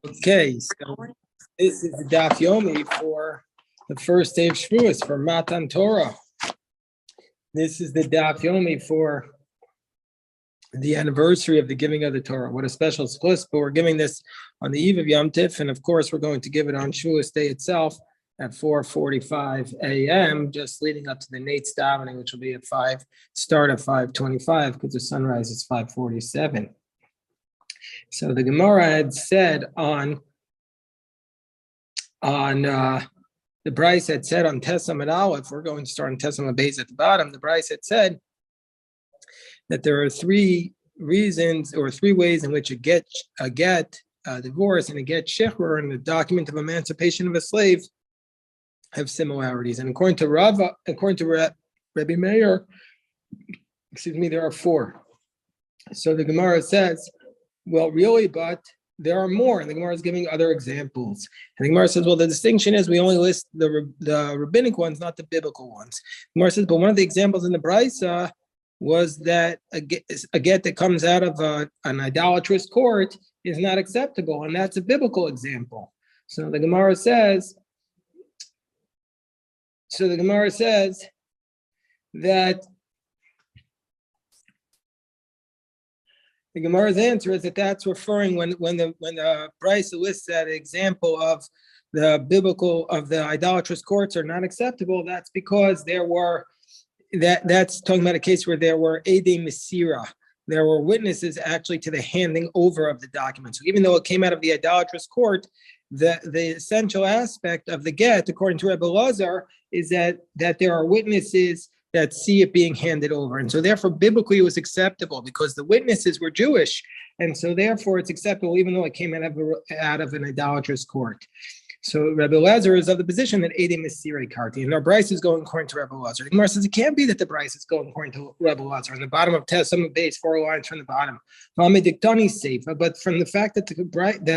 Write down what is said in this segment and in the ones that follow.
Okay, so this is the Daf Yomi for the first day of Shavuos for Matan Torah. This is the Daf Yomi for the anniversary of the giving of the Torah. What a special split, but we're giving this on the eve of Yom Tif, and of course we're going to give it on Shavuos Day itself at 4:45 a.m., just leading up to the Nate's davening, which will be at 5, start at 5:25, because the sunrise is 5:47. So the Gemara had said on the Bryce had said on Tesam and Aleph, we're going to start on Tesam and Beis at the bottom. The Bryce had said that there are three reasons or three ways in which a get divorce and a get shechur and the document of emancipation of a slave have similarities. And according to Rabbi Meir, there are four. So the Gemara says, well, really, but there are more, and the Gemara is giving other examples. And the Gemara says, well, the distinction is we only list the rabbinic ones, not the biblical ones. The Gemara says, but one of the examples in the Brisa was that a get that comes out of an idolatrous court is not acceptable, and that's a biblical example. So the Gemara says that the Gemara's answer is that that's referring when the Brisa lists that example of the biblical of the idolatrous courts are not acceptable. That's because that's talking about a case where there were Edei Mesira. There were witnesses actually to the handing over of the document. So even though it came out of the idolatrous court, the essential aspect of the get, according to Rebbe Lazar, is that there are witnesses that see it being handed over. And so therefore, biblically, it was acceptable because the witnesses were Jewish. And so therefore, it's acceptable even though it came out of an idolatrous court. So Rebbe Lazar is of the position that Edei Mesira Karti, and our Bryce is going according to Rebbe Lazar. The Gemara says it can't be that the Bryce is going according to Rebbe Lazar. On the bottom of Tesam base, 4 lines from the bottom. But from the fact that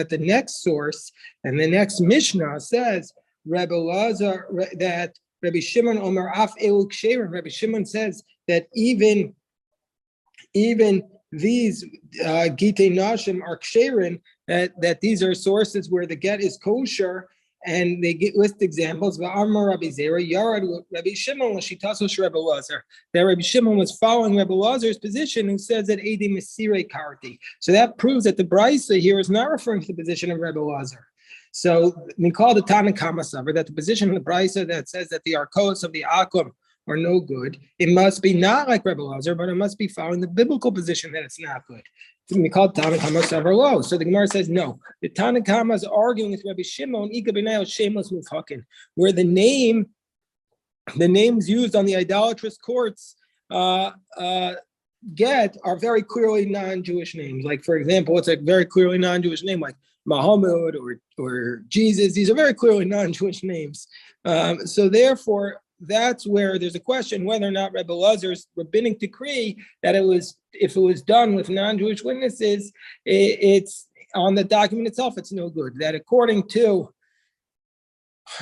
the next source and the next Mishnah says Rebbe Lazar that Rabbi Shimon Omer Af Elu Ksherim. Rabbi Shimon says that even these Gittin Nashim are Ksherim, that these are sources where the get is kosher, and they list examples. V'amar Rabbi Zera Yarad Rabbi Shimon l'shitasos Rebbe Lazar. That Rabbi Shimon was following Rebbe Lazar's position, who says that Edei Mesira Karti. So that proves that the Brisa here is not referring to the position of Rebbe Lazar. So we call the Tana Kama Savar that the position of the Brisa that says that the arkos of the Akum are no good, it must be not like Rebbe Lazar, but it must be following the biblical position that it's not good. We call Tana Kama Savar low. So the Gemara says no. The Tana Kama is arguing with Rabbi Shimon, where the names used on the idolatrous courts get are very clearly non-Jewish names. Like, for example, it's a very clearly non-Jewish name, like Muhammad or Jesus. These are very clearly non-Jewish names. So therefore, that's where there's a question whether or not Rebbe Lazar's rabbinic decree that if it was done with non-Jewish witnesses, it's on the document itself, it's no good. That according to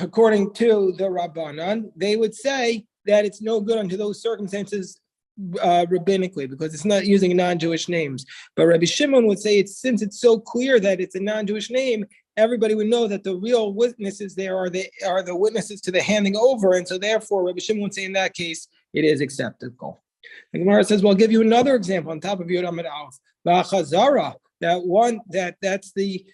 the Rabbanan, they would say that it's no good under those circumstances rabbinically, because it's not using non-Jewish names. But Rabbi Shimon would say since it's so clear that it's a non-Jewish name, everybody would know that the real witnesses there are the witnesses to the handing over, and so therefore Rabbi Shimon would say in that case it is acceptable. The Gemara says, well, I'll give you another example on top of Yod Amid Aleph. V'achazara, that's the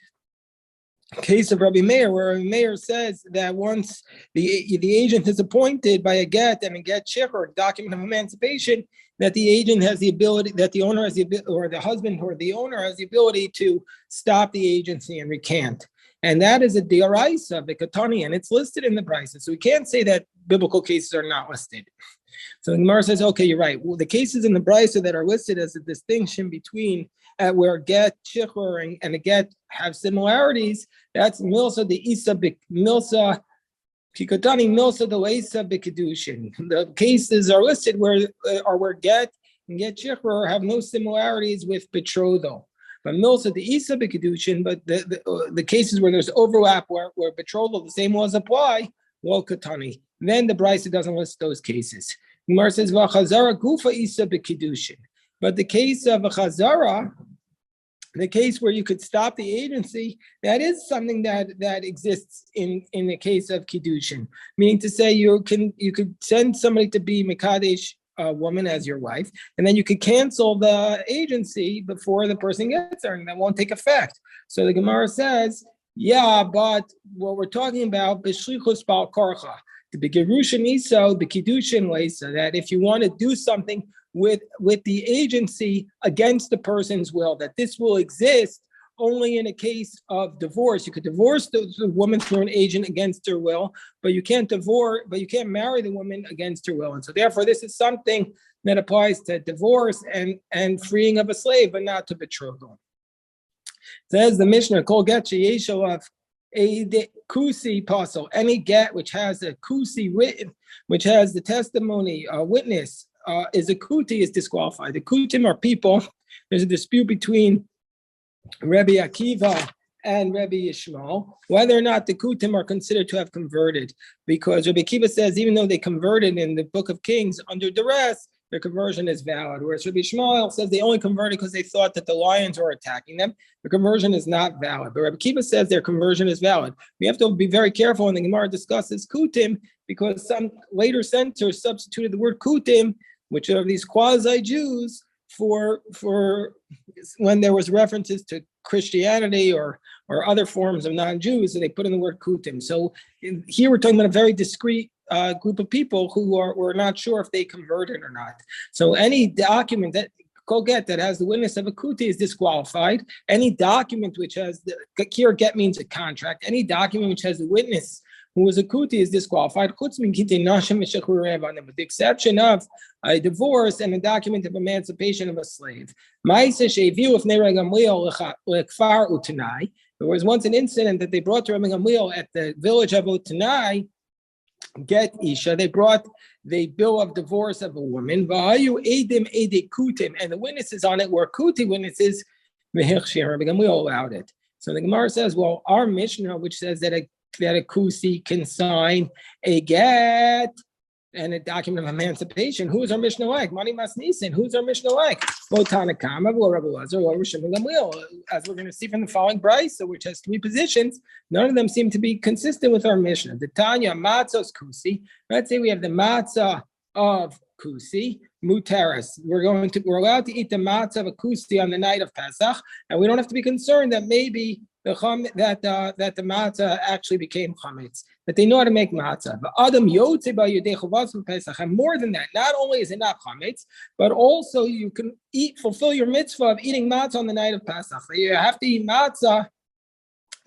case of Rabbi Meir, where Rabbi Meir says that once the agent is appointed by a get and a get shechur, document of emancipation, that the agent has the ability, that the owner has the ability, or the husband or the owner has the ability to stop the agency and recant. And that is a dioraisa, vikatani, and it's listed in the Brisa. So we can't say that biblical cases are not listed. So the Gemara says, okay, you're right. Well, the cases in the Brisa that are listed as a distinction between where get shechur and a get have similarities, that's milsa de isa milsa kikotani milsa de leisa b'kedushin. The cases are listed where get and get shechur have no similarities with betrothal. But milsa de isa b'kedushin, but the cases where there's overlap where betrothal, the same laws apply, well katani. Then the Brisa doesn't list those cases. Gemara says v'chazara gufa isa b'kedushin. But the case of a chazara the case where you could stop the agency, that is something that exists in the case of kiddushin. Meaning to say, you could send somebody to be mekadesh a woman as your wife, and then you could cancel the agency before the person gets there, and that won't take effect. So the Gemara says, yeah, but what we're talking about, b'shlichus bal korcha, the begerushin iso, the kiddushin leisa, that if you want to do something with the agency against the person's will, that this will exist only in a case of divorce. You could divorce the woman through an agent against her will, but you can't marry the woman against her will. And so therefore, this is something that applies to divorce and freeing of a slave, but not to betrothal. Says the Mishnah, Kol get sheyesho of a kusi pasul, any get which has a kusi written, which has the testimony, witness, is a kuti, is disqualified. The kutim are people. There's a dispute between Rabbi Akiva and Rabbi Yishmael whether or not the kutim are considered to have converted, because Rabbi Akiva says even though they converted in the Book of Kings under duress, their conversion is valid. Whereas Rabbi Yishmael says they only converted because they thought that the lions were attacking them. The conversion is not valid. But Rabbi Akiva says their conversion is valid. We have to be very careful when the Gemara discusses kutim, because some later centers substituted the word kutim, which are these quasi-Jews, for when there was references to Christianity or other forms of non-Jews, and they put in the word kutim. So here we're talking about a very discrete group of people who were not sure if they converted or not. So any document that that has the witness of a kuti is disqualified. Any document which has the get means a contract. Any document which has the witness who was a kuti is disqualified, with the exception of a divorce and a document of emancipation of a slave. There was once an incident that they brought to Rabbi Gamliel at the village of Utanai, get Isha. They bill of divorce of a woman, and the witnesses on it were kuti witnesses. Rabbi Gamliel allowed it. So the Gemara says, well, our Mishnah, which says that a kusi can sign a get and a document of emancipation. Who is our Mishnah like? Mani Masnisin. Who's our Mishnah like? Tanakama, Rabbi Lazar, as we're going to see from the following brisa, which has three positions, none of them seem to be consistent with our Mishnah. The Tanya matzos kusi. Let's say we have the matzah of kusi, muteris. We're allowed to eat the matzah of a kusi on the night of Pesach, and we don't have to be concerned that maybe that the matzah actually became chametz, that they know how to make matzah. But Adam yotze ba Pesach, and more than that, not only is it not chametz, but also you can fulfill your mitzvah of eating matzah on the night of Pesach. You have to eat matzah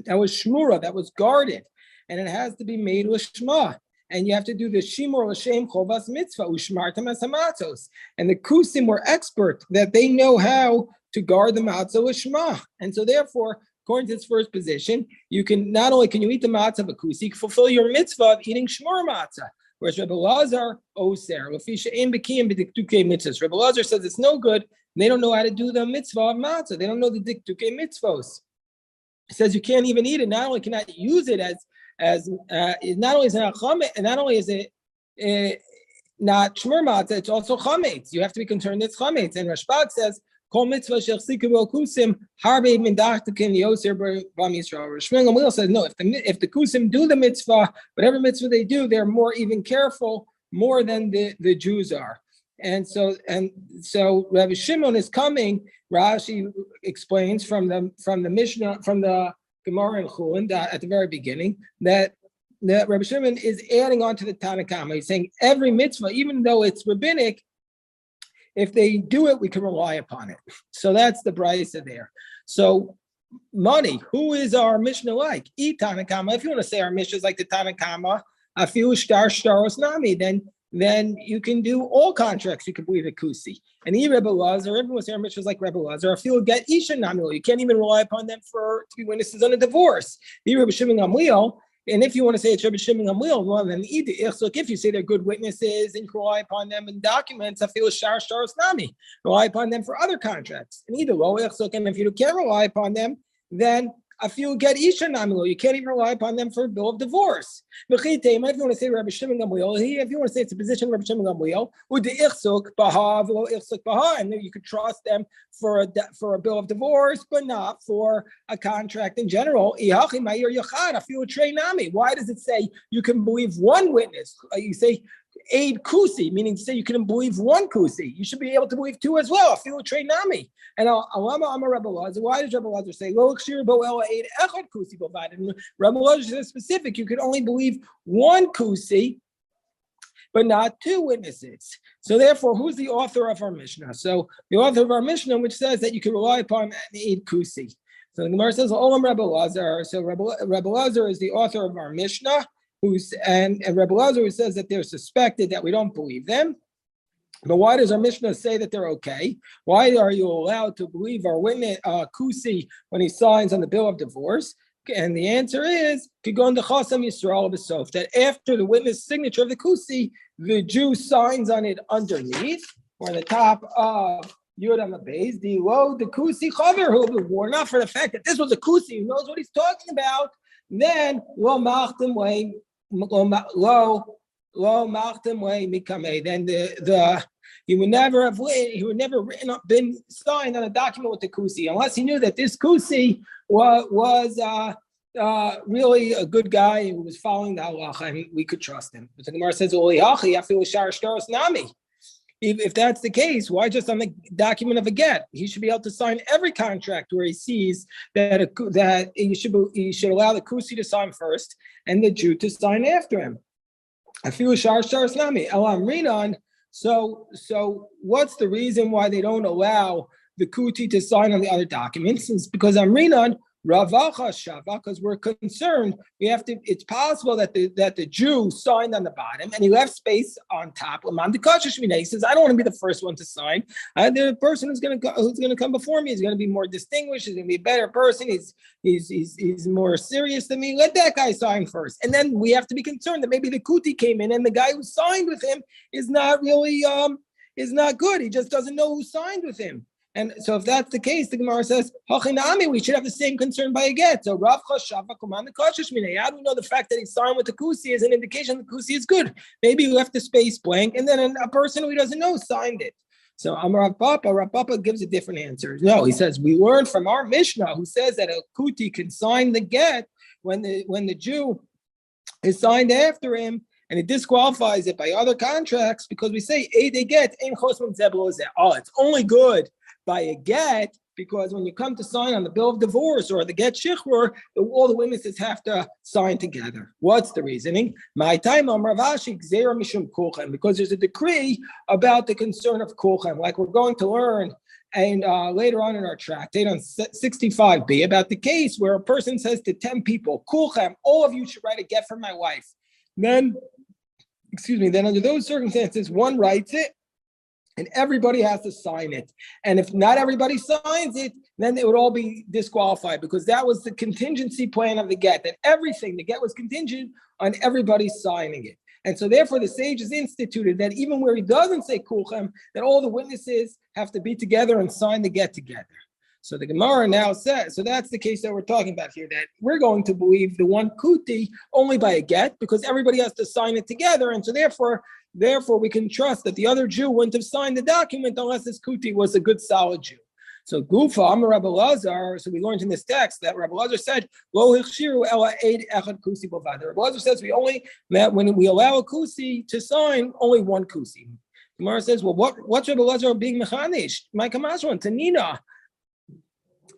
that was shmura, that was guarded, and it has to be made with shma. And you have to do the shimur l'shem chovas mitzvah ushmartem as hamatzos. And the kusim were expert that they know how to guard the matzah with shma, and so therefore, according to this first position, you can not only can you eat the matzah of a kusi, you can fulfill your mitzvah of eating shmur matzah. Whereas Rebbe Lazar, oser, Rebbe Lazar says it's no good. They don't know how to do the mitzvah of matzah. They don't know the diktukei mitzvos. He says you can't even eat it. Not only cannot use it as not only is it not chametz, and not only is it not shmur matzah, it's also chametz. You have to be concerned it's chametz. And Rashbag says, Kol mitzvah shechsiku kusim harbe mindachtikin yoser b'am Yisrael. Shmuel Gamliel says no. If the kusim do the mitzvah, whatever mitzvah they do, they're more even careful more than the Jews are. And so Rabbi Shimon is coming. Rashi explains from the Mishnah, from the Gemara in Chulin at the very beginning that Rabbi Shimon is adding on to the Tanakama. He's saying every mitzvah, even though it's rabbinic, if they do it, we can rely upon it. So that's the brisa there. So money, who is our Mishnah like? Tanakama. If you want to say our Mishnah is like the Tanakama, afilu shtaros nami, then you can do all contracts. You can believe a kusi. And Rebbe Lazar, everyone was saying our Mishnah is like Rebbe Lazar. Afilu get isha nami. You can't even rely upon them to be witnesses on a divorce. Rebbe Shimon Gamliel. And if you want to say it's Rabbi Shimon Gamliel, well, then if you say they're good witnesses and you can rely upon them in documents, I feel sharos nami, rely upon them for other contracts. And either and if you can't rely upon them, then I feel get isha namilo. You can't even rely upon them for a bill of divorce. If you want to say Rabbi Shimon Gamliel, if you want to say it's a position of Rabbi Shimon Gamliel, with the ichsuk baha v'lo ichsuk baha, and you could trust them for a bill of divorce, but not for a contract in general. Why does it say you can believe one witness? You say aid kusi, meaning to say you can believe one kusi. You should be able to believe two as well. I feel a trey nami. And alama amar Rabbi Lazar. Why does Rabbi Lazar say lo kshir bo ela aid echad kusi bovad? And Rabbi Lazar says specific. You could only believe one kusi, but not two witnesses. So therefore, who's the author of our Mishnah? So the author of our Mishnah, which says that you can rely upon an aid kusi. So the Gemara says olam Rabbi Lazar. So Rabbi Lazar is the author of our Mishnah. And Rabbi Lazar who says that they're suspected, that we don't believe them. But why does our Mishnah say that they're okay? Why are you allowed to believe our witness Kusi when he signs on the bill of divorce? And the answer is that after the witness signature of the Kusi, the Jew signs on it underneath or on the top of Yud Amabez, the Kusi Chaver, who will be warned off for the fact that this was a Kusi who knows what he's talking about. Then lo machtem way mikame. Then he would never have been signed on a document with the kusi unless he knew that this kusi was really a good guy who was following the halacha and we could trust him. But the Gemara says, if that's the case, why just on the document of a get? He should be able to sign every contract where he sees that he should allow the kusi to sign first and the Jew to sign after him. I feel shar nami elam rinan. So what's the reason why they don't allow the kuti to sign on the other documents? It's because Amrinan Ravacha Shava, because we're concerned. It's possible that the Jew signed on the bottom and he left space on top. He says, I don't want to be the first one to sign. The person who's going to come before me is going to be more distinguished. He's going to be a better person. He's more serious than me. Let that guy sign first. And then we have to be concerned that maybe the kuti came in and the guy who signed with him is not really is not good. He just doesn't know who signed with him. And so if that's the case, the Gemara says, we should have the same concern by a get. So Rav Chashava Kuman the Kashishmine. How do we know the fact that he signed with the Kusi is an indication the Kusi is good? Maybe he left the space blank and then a person who he doesn't know signed it. So Rav Papa gives a different answer. No, he says, we learned from our Mishnah who says that a Kuti can sign the get when the Jew is signed after him, and it disqualifies it by other contracts because we say, they get, it's only good by a get, because when you come to sign on the bill of divorce or the get shichur, all the witnesses have to sign together. What's the reasoning? My time on Ravashi Gzeira Mishum Kulchem, because there's a decree about the concern of Kulchem, like we're going to learn and later on in our tractate on 65b about the case where a person says to 10 people, Kulchem, all of you should write a get for my wife. Then under those circumstances, one writes it, and everybody has to sign it. And if not everybody signs it, then it would all be disqualified, because that was the contingency plan of the get, that the get was contingent on everybody signing it. And so therefore the sages instituted that even where he doesn't say kulchem, that all the witnesses have to be together and sign the get together. So the Gemara now says, so that's the case that we're talking about here, that we're going to believe the one kuti only by a get, because everybody has to sign it together. And so therefore we can trust that the other Jew wouldn't have signed the document unless this kuti was a good, solid Jew. So Gufa, Amar Rabbi Lazar, so we learned in this text that Rabbi Lazar said, Lo hichshiru ela eid echad kusi bovad. Rabbi Lazar says that when we allow a kusi to sign, only one kusi. Gemara says, well, what's Rabbi Lazar being mechanish? My kamashwan, Tanina.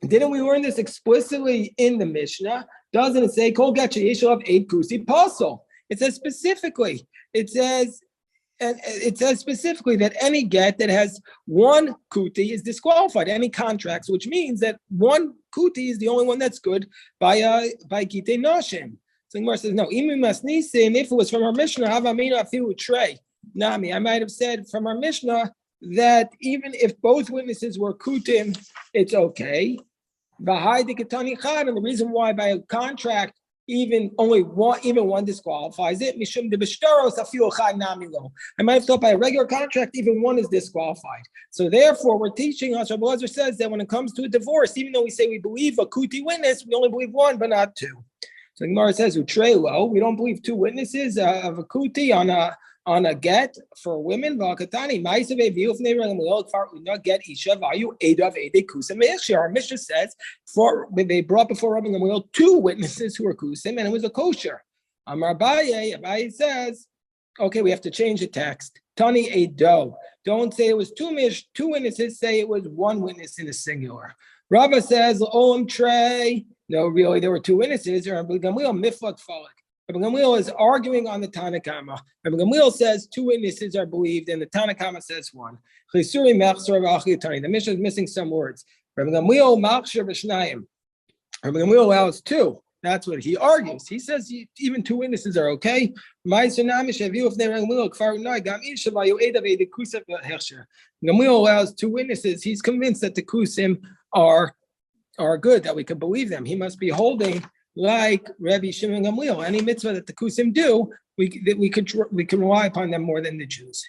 Didn't we learn this explicitly in the Mishnah? Doesn't it say Kol get sheyesh of 8 kusi pasol? It says specifically. It says specifically that any get that has one kuti is disqualified. Any contracts, which means that one kuti is the only one that's good by Gittin Noshim. So Gemara says no. If it was from our Mishnah, Havamina afilu trey nami. I might have said from our Mishnah that even if both witnesses were kutim, it's okay. And the reason why by a contract even one disqualifies it. Mishum de b'shtaros afilu chad nami lo. I might have thought by a regular contract, even one is disqualified. So therefore, we're teaching us. Rabbi Elazar says that when it comes to a divorce, even though we say we believe a kuti witness, we only believe one, but not two. So the Gemara says utrelo. We don't believe two witnesses of a kuti on a get for women. Our Mishnah says they brought before Rabbi Gamliel two witnesses who were kusim, and it was a kosher. Amar Abaye says, okay, we have to change the text. Tani Edo. Don't say it was two witnesses, say it was one witness in the singular. Rabba says, Olam Trey. No, really, there were two witnesses. Rabbi Gamliel Miflak Falak. Rabbi Gamliel is arguing on the Tanakama. Rabbi Gamliel says two witnesses are believed, and the Tanakama says one. The Mishnah is missing some words. Rabbi Gamliel machshir b'shnayim. Rabbi Gamliel allows two. That's what he argues. He says even two witnesses are okay. Gamliel allows two witnesses. He's convinced that the kusim are good, that we can believe them. He must be holding like Rabbi Shimon Gamliel. Any mitzvah that the kusim do, we can rely upon them more than the Jews.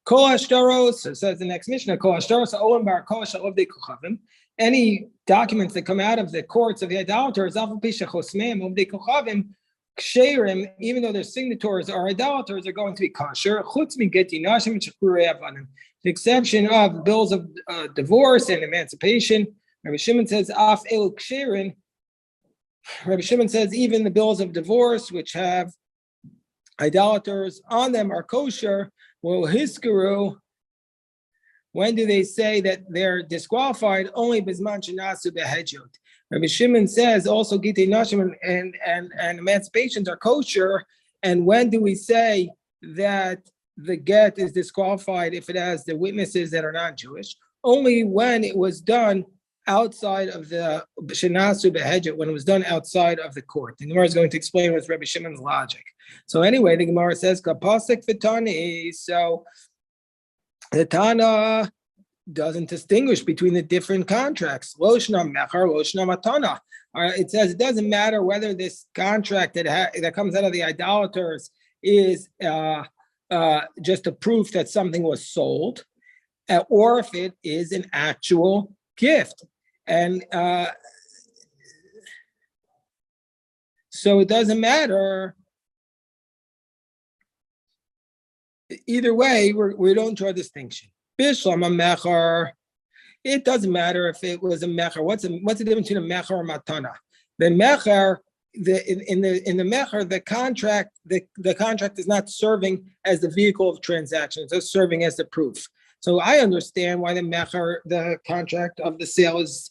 Kol hashtaros, says the next Mishnah, Kol hashtaros ha'olam bar kol ha'ovdei kochavim. Any documents that come out of the courts of the idolaters, even though their signatories are idolaters, are going to be kosher. The exception of bills of divorce and emancipation. Rabbi Shimon says, Af elu ksherin. Rabbi Shimon says even the bills of divorce, which have idolaters on them, are kosher. Well, hiskaru. When do they say that they're disqualified? Only bisman shenasu behedjot. Rabbi Shimon says also Gittin and emancipations are kosher. And when do we say that the get is disqualified if it has the witnesses that are not Jewish? Only when it was done outside of the shenasu behedjot, when it was done outside of the court. The Gemara is going to explain what's Rabbi Shimon's logic. So anyway, the Gemara says kapasik vitani. So the Tana doesn't distinguish between the different contracts. Loshna mechar, loshna matana. It says it doesn't matter whether this contract that comes out of the idolaters is just a proof that something was sold, or if it is an actual gift. And so it doesn't matter. Either way, we don't draw a distinction. Bishlam a mecher. It doesn't matter if it was a mecher. What's the difference between a mecher or matana? The mecher, in the mecher, the contract is not serving as the vehicle of transaction. It's just serving as the proof. So I understand why the mecher, the contract of the sale, is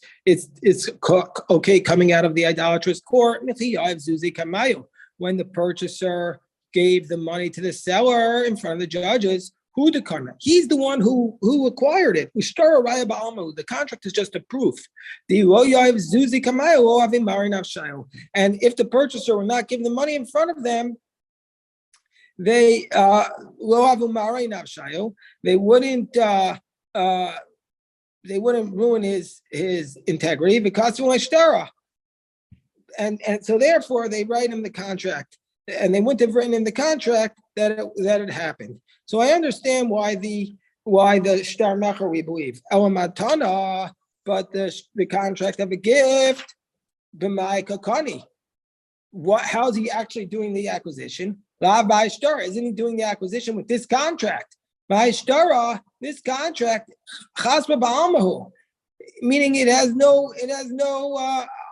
okay coming out of the idolatrous court. When the purchaser gave the money to the seller in front of the judges, who the karma? He's the one who acquired it. The contract is just a proof. And if the purchaser will not give the money in front of them, they wouldn't ruin his integrity because and so therefore they write him the contract. And they wouldn't have written in the contract that it happened. So I understand why the shtar mecher we believe elamatana, but the contract of a gift b'mai kakani. How's he actually doing the acquisition? La by shtar, isn't he doing the acquisition with this contract? By shtara, this contract chasba ba'amahu, meaning it has no.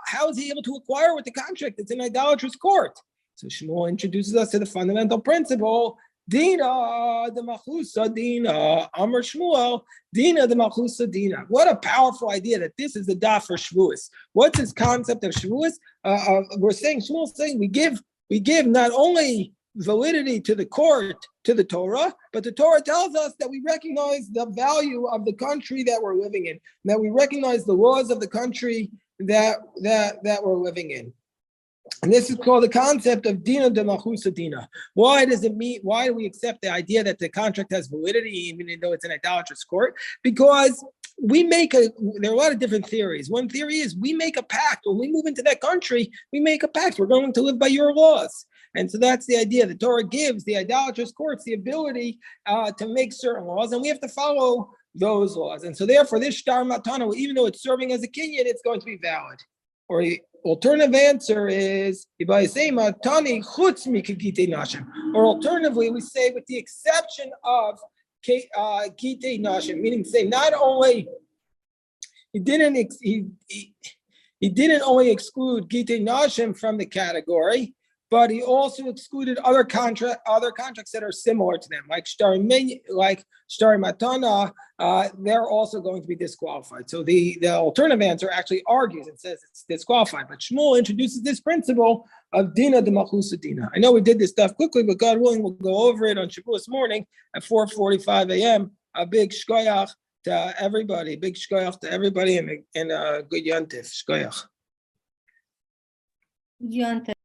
How is he able to acquire with the contract? It's an idolatrous court. So Shmuel introduces us to the fundamental principle, Dina de Machusa Dina, Amar Shmuel, Dina de Machusa Dina. What a powerful idea that this is the daf for Shavuos. What's his concept of Shavuos? Shmuel's saying we give not only validity to the court, to the Torah, but the Torah tells us that we recognize the value of the country that we're living in, that we recognize the laws of the country that we're living in. And this is called the concept of Dina de Machusa Dina. Why does it mean? Why do we accept the idea that the contract has validity, even though it's an idolatrous court? Because there are a lot of different theories. One theory is we make a pact. When we move into that country, we make a pact. We're going to live by your laws. And so that's the idea. The Torah gives the idolatrous courts the ability to make certain laws, and we have to follow those laws. And so therefore, this shtar matana, even though it's serving as a kinyan, it's going to be valid. Or the alternative answer is, or alternatively, we say with the exception of Gittin nashim, meaning say not only he didn't only exclude Gittin nashim from the category, but he also excluded other contracts that are similar to them, like shtar matana. They're also going to be disqualified. So the alternative answer actually argues and says it's disqualified. But Shmuel introduces this principle of dina de malchusa dina. I know we did this stuff quickly, but God willing, we'll go over it on Shavuos morning at 4:45 a.m. A big shkoyach to everybody. Big shkoyach to everybody, and a good yontif. Shkoyach.